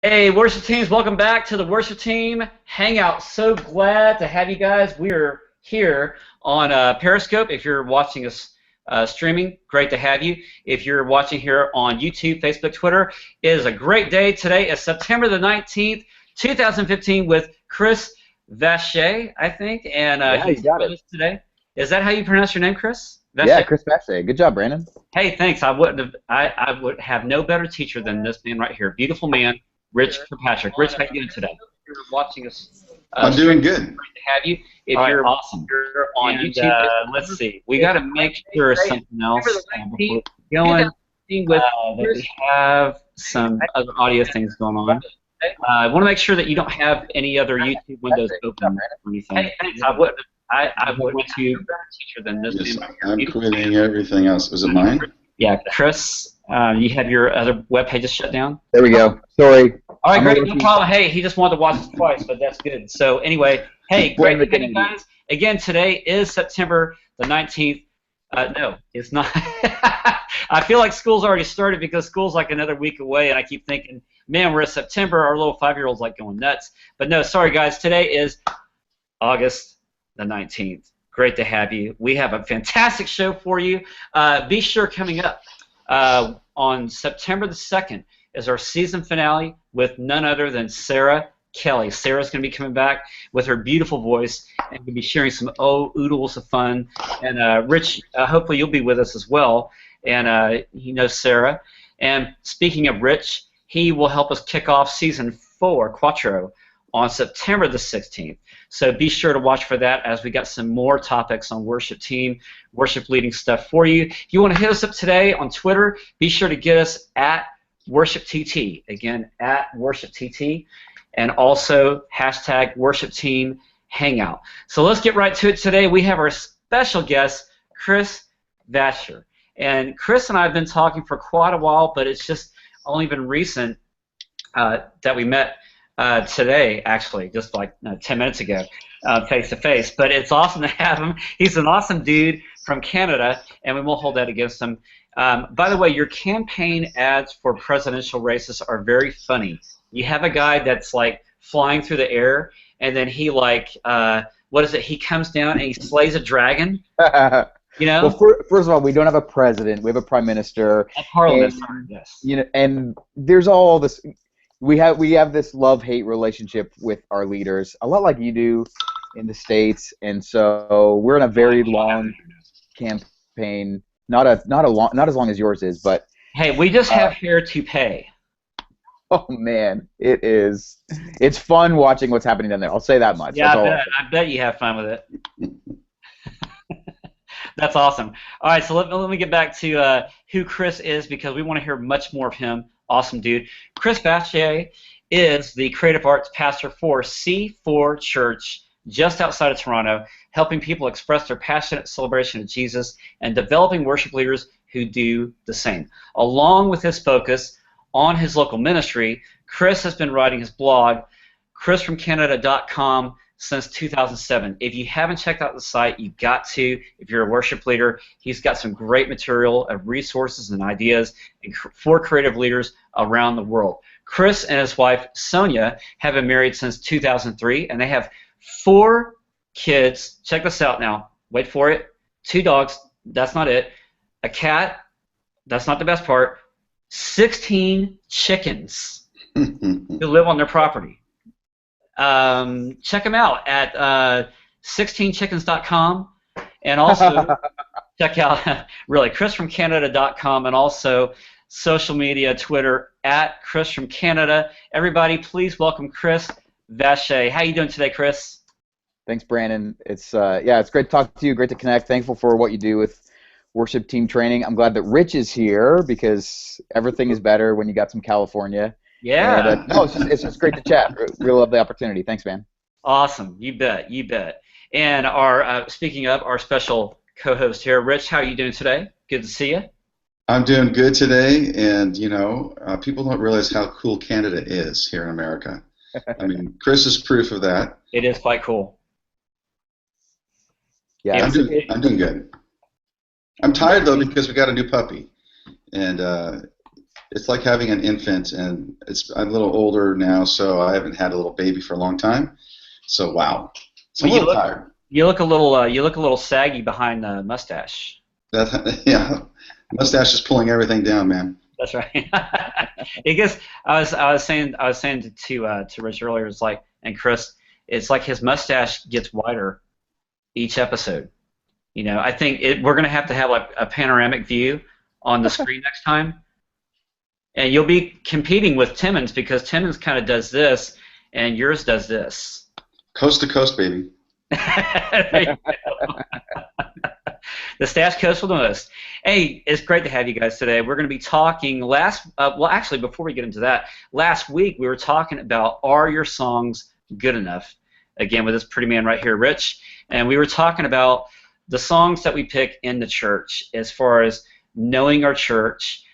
Hey, worship teams, welcome back to the worship team hangout. So glad to have you guys. We're here on Periscope. If you're watching us streaming, great to have you. If you're watching here on YouTube, Facebook, Twitter, it is a great day. Today is September the 19th, 2015, with Chris Vacher, I think, and Yeah, you he's got with it. us today. Is that how you pronounce your name, Chris? Yeah, Vacher? Chris Vacher. Good job, Brandon. Hey, thanks. I would have no better teacher than this man right here. Beautiful man, Rich Kirkpatrick. Rich, how you doing today? You're watching us I'm stream. doing Great good. to have you. If you're awesome, you're on YouTube. Let's see. We got to make sure something else before we get going. That we have some other audio things going on. I want to make sure that you don't have any other YouTube windows open or anything. Hey, thanks. I would want to better teacher than this Yes, man right I'm here. quitting everything else. Was it mine? Yeah, Chris, you have your other web pages shut down? There we go. Sorry. All right, I'm great, over no here. problem. Hey, he just wanted to watch us twice, but that's good. So anyway, hey, great to have you guys. Again, today is September the 19th. No, it's not. I feel like school's already started because school's like another week away, and I keep thinking, man, we're in September. Our little 5-year-old's like going nuts. But no, sorry, guys. Today is August the 19th. Great to have you. We have a fantastic show for you. Be sure coming up on September the 2nd is our season finale with none other than Sarah Kelly. Sarah's going to be coming back with her beautiful voice and going to be sharing some oodles of fun. And Rich, hopefully you'll be with us as well. And he knows Sarah. And speaking of Rich, he will help us kick off season 4, Quattro, on September the 16th. So be sure to watch for that as we got some more topics on worship team, worship leading stuff for you. If you want to hit us up today on Twitter, be sure to get us at WorshipTT. Again, at WorshipTT. And also hashtag Worship Team Hangout. So let's get right to it today. We have our special guest, Chris Vacher. And Chris and I have been talking for quite a while, but it's just only been recent that we met today, actually, just like 10 minutes ago, face to face. But it's awesome to have him. He's an awesome dude from Canada, and we won't hold that against him. By the way, your campaign ads for presidential races are very funny. You have a guy that's like flying through the air, and then he like, what is it? He comes down and he slays a dragon. You know? Well, first of all, we don't have a president. We have a prime minister. A parliament, yes. You know, and there's all this. We have this love-hate relationship with our leaders, a lot like you do in the States, and so we're in a very long campaign. Not as long as yours is, but hey, we just have hair to pay. oh man, it's fun watching what's happening down there. I'll say that much. Yeah, That's I bet you have fun with it. That's awesome. All right, so let me get back to who Chris is because we want to hear much more of him. Awesome dude. Chris Vacher is the creative arts pastor for C4 Church just outside of Toronto, helping people express their passionate celebration of Jesus and developing worship leaders who do the same. Along with his focus on his local ministry, Chris has been writing his blog, chrisfromcanada.com, since 2007. If you haven't checked out the site, you've got to. If you're a worship leader, he's got some great material of resources and ideas for creative leaders around the world. Chris and his wife, Sonia, have been married since 2003, and they have 4 kids. Check this out now. Wait for it. 2 dogs. That's not it. A cat. That's not the best part. 16 chickens who live on their property. Check them out at 16chickens.com, and also check out really chrisfromcanada.com, and also social media, Twitter at Chris from Canada. Everybody, please welcome Chris Vacher. How you doing today, Chris? Thanks, Brandon. It's it's great to talk to you. Great to connect. Thankful for what you do with worship team training. I'm glad that Rich is here because everything is better when you got some California. Yeah. And, no, it's just great to chat. Really love the opportunity. Thanks, man. Awesome. You bet. You bet. And our speaking of our special co-host here, Rich, how are you doing today? Good to see you. I'm doing good today, and people don't realize how cool Canada is here in America. I mean, Chris is proof of that. It is quite cool. Yeah, I'm doing good. I'm tired though because we got a new puppy, and It's like having an infant, and I'm a little older now, so I haven't had a little baby for a long time. So wow, so I'm a little tired. You look a little saggy behind the mustache. Yeah, mustache is pulling everything down, man. That's right. I guess I was saying to Rich earlier, it's like, and Chris, it's like his mustache gets wider each episode. You know, I think we're going to have like a panoramic view on the screen next time, and you'll be competing with Timmons because Timmons kind of does this, and yours does this. Coast to coast, baby. The Stash Coast with the most. Hey, it's great to have you guys today. We're going to be talking well, actually, before we get into that, last week we were talking about, are your songs good enough? Again, with this pretty man right here, Rich, and we were talking about the songs that we pick in the church as far as knowing our church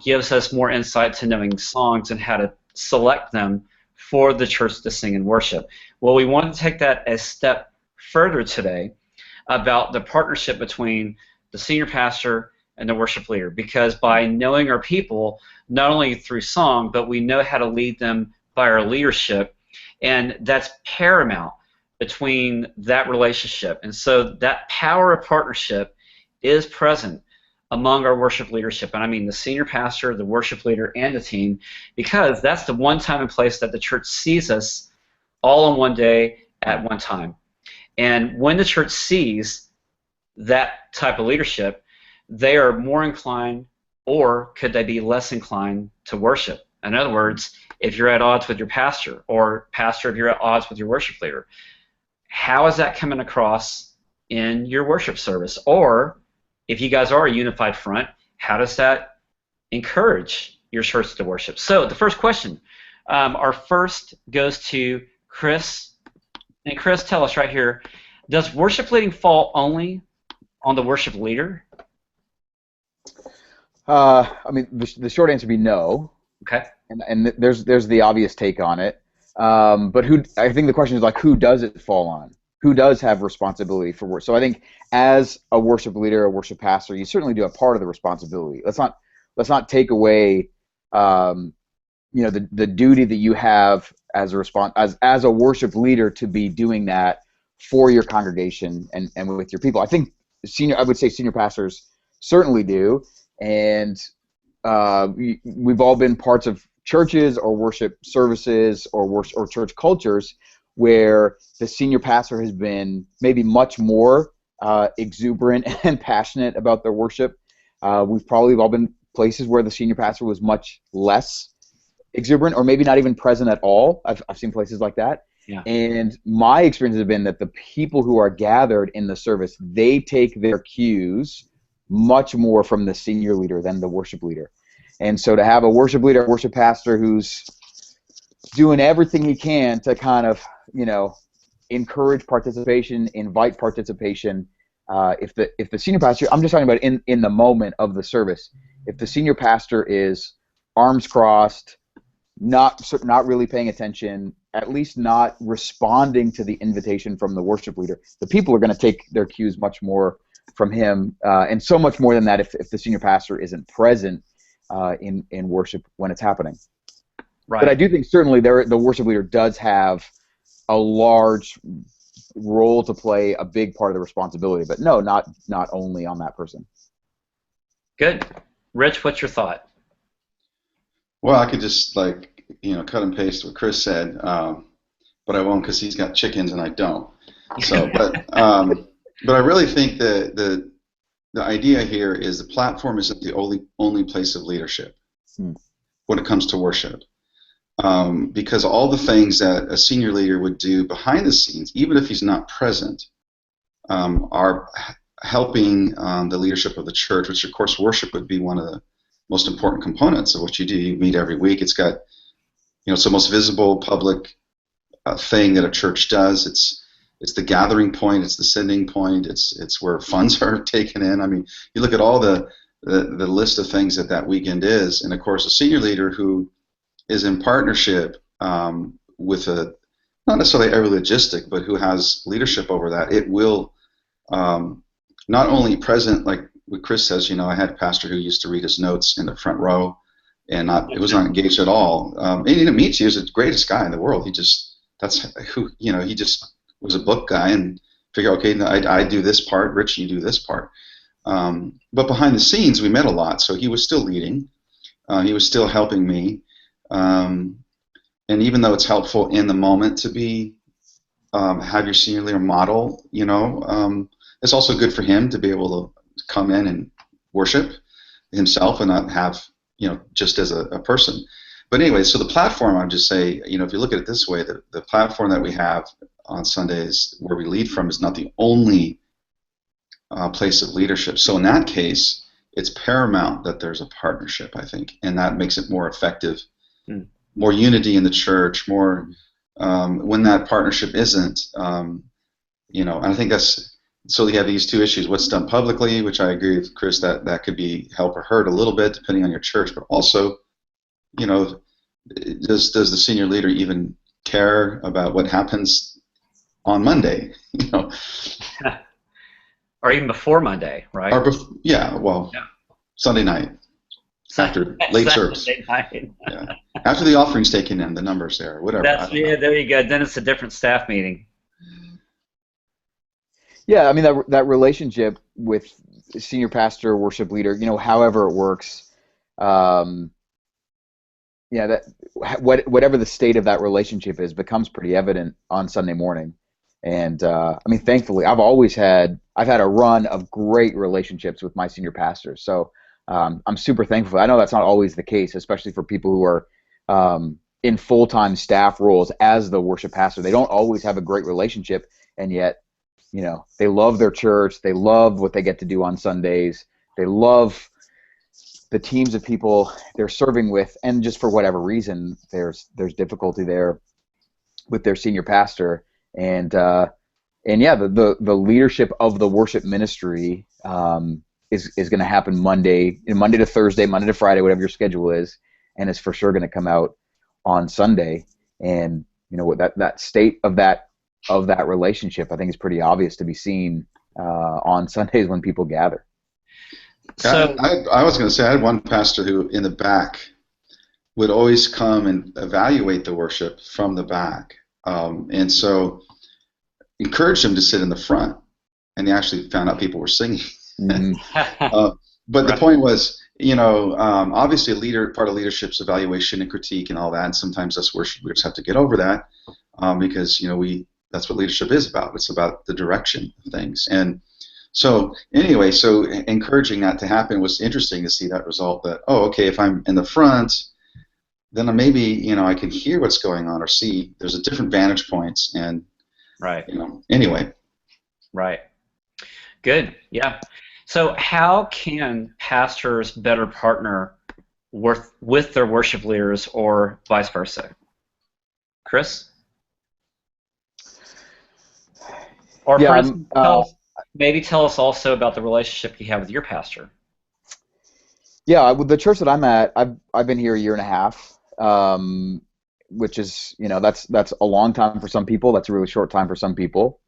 gives us more insight to knowing songs and how to select them for the church to sing and worship. Well, we want to take that a step further today about the partnership between the senior pastor and the worship leader, because by knowing our people, not only through song, but we know how to lead them by our leadership, and that's paramount between that relationship. And so that power of partnership is present among our worship leadership, and I mean the senior pastor, the worship leader, and the team, because that's the one time and place that the church sees us all on one day at one time. And when the church sees that type of leadership, they are more inclined, or could they be less inclined, to worship. In other words, if you're at odds with your pastor, or pastor, if you're at odds with your worship leader, how is that coming across in your worship service? Or if you guys are a unified front, how does that encourage your church to worship? So the first question, our first goes to Chris. And Chris, tell us right here, does worship leading fall only on the worship leader? I mean, the short answer would be no. Okay. And there's the obvious take on it. But I think the question is like, who does it fall on? Who does have responsibility for worship? So I think as a worship leader, a worship pastor, you certainly do a part of the responsibility. Let's not take away the duty that you have as a worship leader to be doing that for your congregation and with your people. I think I would say senior pastors certainly do, and we've all been parts of churches or worship services or church cultures where the senior pastor has been maybe much more exuberant and passionate about their worship. We've probably all been places where the senior pastor was much less exuberant, or maybe not even present at all. I've seen places like that. Yeah. And my experience has been that the people who are gathered in the service, they take their cues much more from the senior leader than the worship leader. And so to have a worship leader, a worship pastor who's doing everything he can to kind of, encourage participation, invite participation, if the senior pastor, I'm just talking about in the moment of the service, if the senior pastor is arms crossed, not really paying attention, at least not responding to the invitation from the worship leader, the people are going to take their cues much more from him, and so much more than that if the senior pastor isn't present in worship when it's happening. Right. But I do think certainly the worship leader does have a large role to play, a big part of the responsibility, but no, not only on that person. Good. Rich, what's your thought? Well, I could just cut and paste what Chris said, but I won't because he's got chickens and I don't. So, but I really think the idea here is the platform isn't the only place of leadership when it comes to worship, because all the things that a senior leader would do behind the scenes, even if he's not present, are helping the leadership of the church, which of course worship would be one of the most important components of what you do. You meet every week. It's got, it's the most visible public thing that a church does. It's the gathering point. It's the sending point. It's where funds are taken in. I mean, you look at all the list of things that weekend is, and of course, a senior leader who is in partnership with not necessarily every logistic, but who has leadership over that, it will not only present, like what Chris says, I had a pastor who used to read his notes in the front row and it was not engaged at all. And he didn't meet you. He was the greatest guy in the world. He just was a book guy and figured, okay, no, I do this part, Rich, you do this part. But behind the scenes, we met a lot. So he was still leading. He was still helping me. And even though it's helpful in the moment to be have your senior leader model, it's also good for him to be able to come in and worship himself and not have, just as a person. But anyway, so the platform, I'd just say, if you look at it this way, the platform that we have on Sundays where we lead from is not the only place of leadership. So in that case, it's paramount that there's a partnership, I think, and that makes it more effective, more unity in the church, more when that partnership isn't, and I think that's, so you have these two issues, what's done publicly, which I agree with Chris, that could be help or hurt a little bit depending on your church, but also, does the senior leader even care about what happens on Monday, Or even before Monday, right? Or Sunday night after late service. Yeah. After the offering's taken in, the numbers there, whatever. There you go. Then it's a different staff meeting. Yeah, I mean that relationship with senior pastor, worship leader, however it works, whatever the state of that relationship is becomes pretty evident on Sunday morning. And thankfully, I've had a run of great relationships with my senior pastors. So I'm super thankful. I know that's not always the case, especially for people who are in full-time staff roles as the worship pastor. They don't always have a great relationship, and yet, they love their church. They love what they get to do on Sundays. They love the teams of people they're serving with, and just for whatever reason, there's difficulty there with their senior pastor. And the leadership of the worship ministry is going to happen Monday to Thursday, Monday to Friday, whatever your schedule is, and it's for sure going to come out on Sunday. And that state of that relationship, I think, is pretty obvious to be seen on Sundays when people gather. So I was going to say I had one pastor who in the back would always come and evaluate the worship from the back. And so encouraged him to sit in the front, and he actually found out people were singing. Mm-hmm. But the point was, obviously part of leadership's evaluation and critique and all that, and sometimes us worship leaders have to get over that because, that's what leadership is about. It's about the direction of things. And so anyway, encouraging that to happen was interesting to see that result that, if I'm in the front, then maybe, I can hear what's going on or see there's a different vantage points and, right. Anyway. Right. Good. Yeah. So how can pastors better partner with their worship leaders or vice versa? Chris? Or yeah, for instance, maybe tell us also about the relationship you have with your pastor. Yeah, with the church that I'm at, I've been here a year and a half, which is, that's a long time for some people. That's a really short time for some people.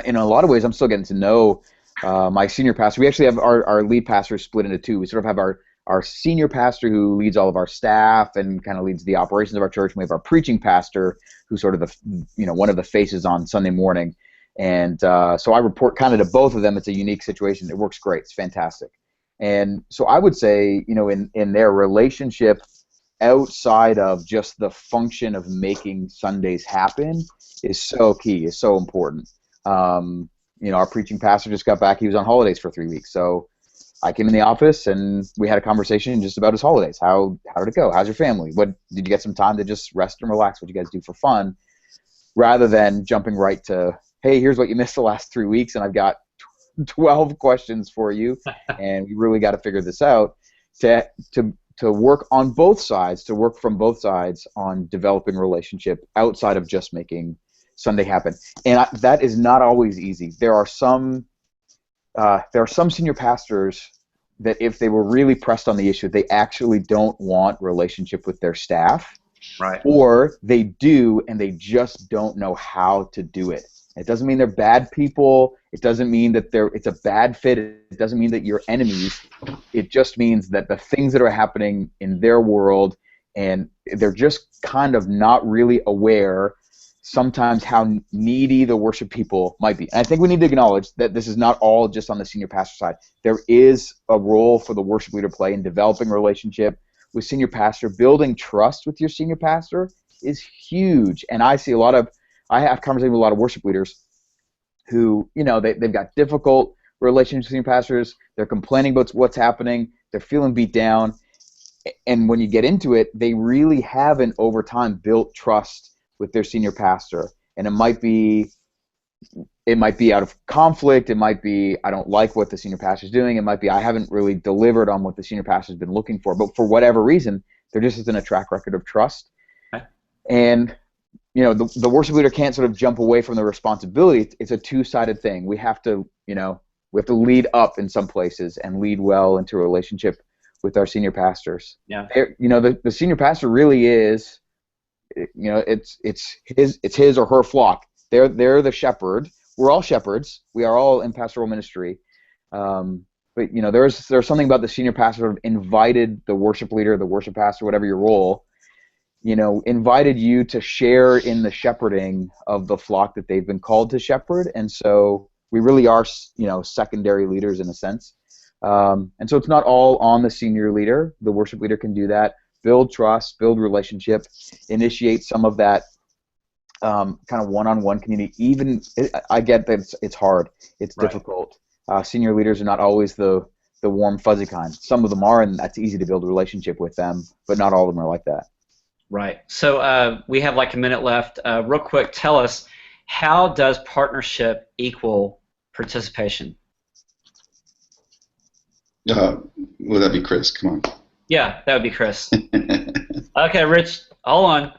In a lot of ways, I'm still getting to know my senior pastor. We actually have our lead pastor split into two. We sort of have our senior pastor who leads all of our staff and kind of leads the operations of our church. And we have our preaching pastor who's sort of one of the faces on Sunday morning. And so I report kind of to both of them. It's a unique situation. It works great. It's fantastic. And so I would say, in their relationship outside of just the function of making Sundays happen is so key, is so important. Our preaching pastor just got back. He was on holidays for 3 weeks. So I came in the office and we had a conversation just about his holidays. How did it go? How's your family? What did you get some time to just rest and relax? What did you guys do for fun? Rather than jumping right to, hey, here's what you missed the last 3 weeks, and I've got 12 questions for you, and we really got to figure this out. To work on both sides, to work from both sides on developing a relationship outside of just making Sunday happen, and that is not always easy. There are some senior pastors that, if they were really pressed on the issue, they actually don't want relationship with their staff, right? Or they do, and they just don't know how to do it. It doesn't mean they're bad people. It doesn't mean that it's a bad fit. It doesn't mean that you're enemies. It just means that the things that are happening in their world, and they're just kind of not really aware sometimes how needy the worship people might be. And I think we need to acknowledge that this is not all just on the senior pastor side. There is a role for the worship leader to play in developing a relationship with senior pastor. Building trust with your senior pastor is huge. And I have conversations with a lot of worship leaders who, they've got difficult relationships with senior pastors. They're complaining about what's happening. They're feeling beat down. And when you get into it, they really haven't over time built trust with their senior pastor. And it might be out of conflict. It might be, I don't like what the senior pastor is doing. It might be, I haven't really delivered on what the senior pastor has been looking for. But for whatever reason, there just isn't a track record of trust. Okay. And the worship leader can't sort of jump away from the responsibility. It's a two-sided thing. We have to lead up in some places and lead well into a relationship with our senior pastors. Yeah. The senior pastor really is, it's his or her flock. They're the shepherd. We're all shepherds. We are all in pastoral ministry. But there's something about the senior pastor sort of invited the worship leader, the worship pastor, whatever your role, invited you to share in the shepherding of the flock that they've been called to shepherd. And so we really are, secondary leaders in a sense. And so it's not all on the senior leader. The worship leader can do that, build trust, build relationship, initiate some of that kind of one-on-one community. I get that it's hard. It's difficult. Senior leaders are not always the warm, fuzzy kind. Some of them are, and that's easy to build a relationship with them, but not all of them are like that. Right. So we have like a minute left. Real quick, tell us, how does partnership equal participation? Would that be Chris? Come on. Yeah, that would be Chris. Okay, Rich, hold on.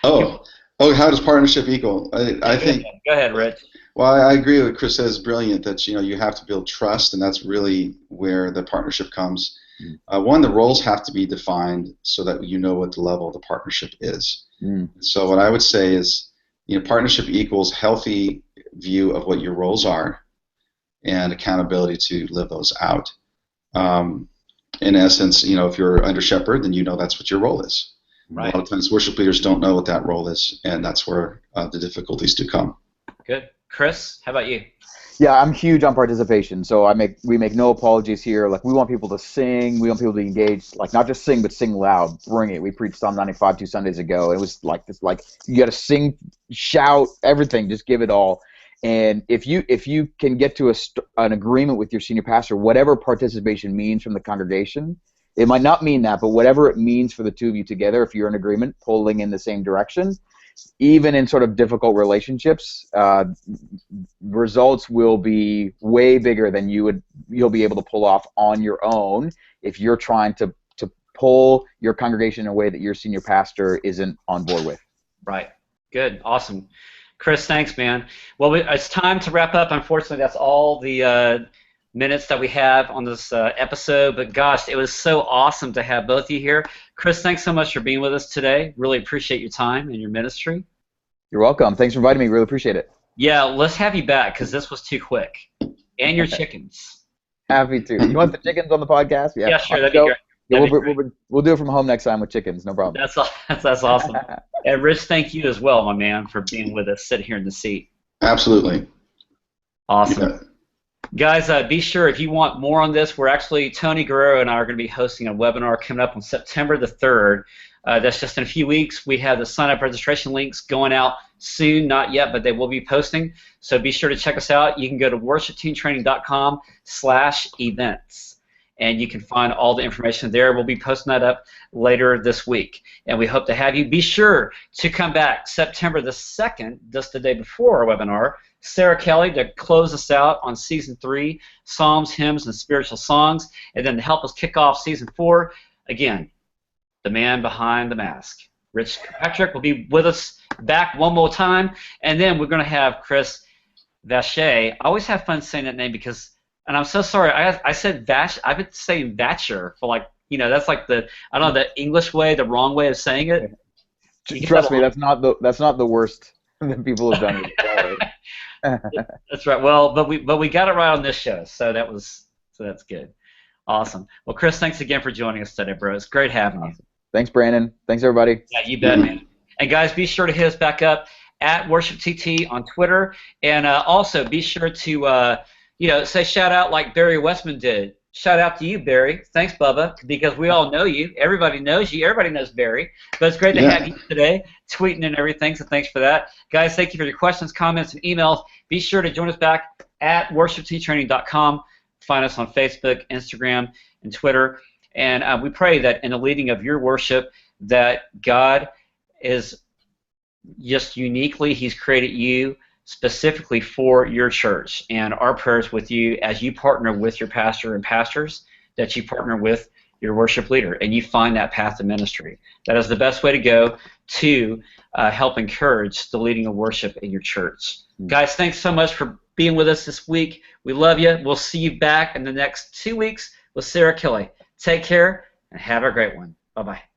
How does partnership equal? I think. Go ahead, Rich. Well, I agree with Chris says. Brilliant that you have to build trust, and that's really where the partnership comes. One, the roles have to be defined so that you know what the level of the partnership is. So what I would say is, partnership equals healthy view of what your roles are and accountability to live those out. In essence, if you're under shepherd, then that's what your role is. Right. A lot of times worship leaders don't know what that role is, and that's where the difficulties do come. Good. Chris, how about you? Yeah, I'm huge on participation, so we make no apologies here. Like, we want people to sing, we want people to engage, like, not just sing, but sing loud. Bring it. We preached Psalm 95 2 Sundays ago. It was like this, like, you got to sing, shout, everything. Just give it all. And if you can get to an agreement with your senior pastor, whatever participation means from the congregation, it might not mean that, but whatever it means for the two of you together, if you're in agreement, pulling in the same direction, even in sort of difficult relationships, results will be way bigger than you'll be able to pull off on your own if you're trying to pull your congregation in a way that your senior pastor isn't on board with. Right. Good. Awesome. Chris, thanks, man. Well, it's time to wrap up. Unfortunately, that's all the minutes that we have on this episode. But gosh, it was so awesome to have both of you here. Chris, thanks so much for being with us today. Really appreciate your time and your ministry. You're welcome. Thanks for inviting me. Really appreciate it. Yeah, let's have you back because this was too quick. And your chickens. Happy to. You want the chickens on the podcast? Yeah, sure. That'd be great. Yeah, we'll do it from home next time with chickens. No problem. That's awesome. And Rich, thank you as well, my man, for being with us, sitting here in the seat. Absolutely. Awesome. Yeah. Guys, be sure if you want more on this, Tony Guerrero and I are going to be hosting a webinar coming up on September the 3rd. That's just in a few weeks. We have the sign-up registration links going out soon, not yet, but they will be posting. So be sure to check us out. You can go to worshipteamtraining.com/events. And you can find all the information there. We'll be posting that up later this week. And we hope to have you. Be sure to come back September the 2nd, just the day before our webinar. Sarah Kelly to close us out on Season 3, Psalms, Hymns, and Spiritual Songs. And then to help us kick off Season 4, again, the man behind the mask. Rich Patrick will be with us back one more time. And then we're going to have Chris Vacher. I always have fun saying that name because... And I'm so sorry. I said Vacher. I've been saying Vacher for that's like the English way, the wrong way of saying it. Trust me, that's not the worst than people have done with the That's right. Well, but we got it right on this show, so that's good. Awesome. Well, Chris, thanks again for joining us today, bro. It's great having you. Thanks, Brandon. Thanks, everybody. Yeah, you bet, man. And guys, be sure to hit us back up at WorshipTT on Twitter, and also be sure to say shout out like Barry Westman did. Shout out to you, Barry. Thanks, Bubba, because we all know you. Everybody knows you. Everybody knows Barry. But it's great to have you today, tweeting and everything, so thanks for that. Guys, thank you for your questions, comments, and emails. Be sure to join us back at worshipttraining.com. Find us on Facebook, Instagram, and Twitter. And we pray that in the leading of your worship that God is just uniquely, He's created you specifically for your church. And our prayers with you as you partner with your pastor and pastors, that you partner with your worship leader and you find that path of ministry. That is the best way to go to help encourage the leading of worship in your church. Guys, thanks so much for being with us this week. We love you. We'll see you back in the next 2 weeks with Sarah Kelly. Take care and have a great one. Bye-bye.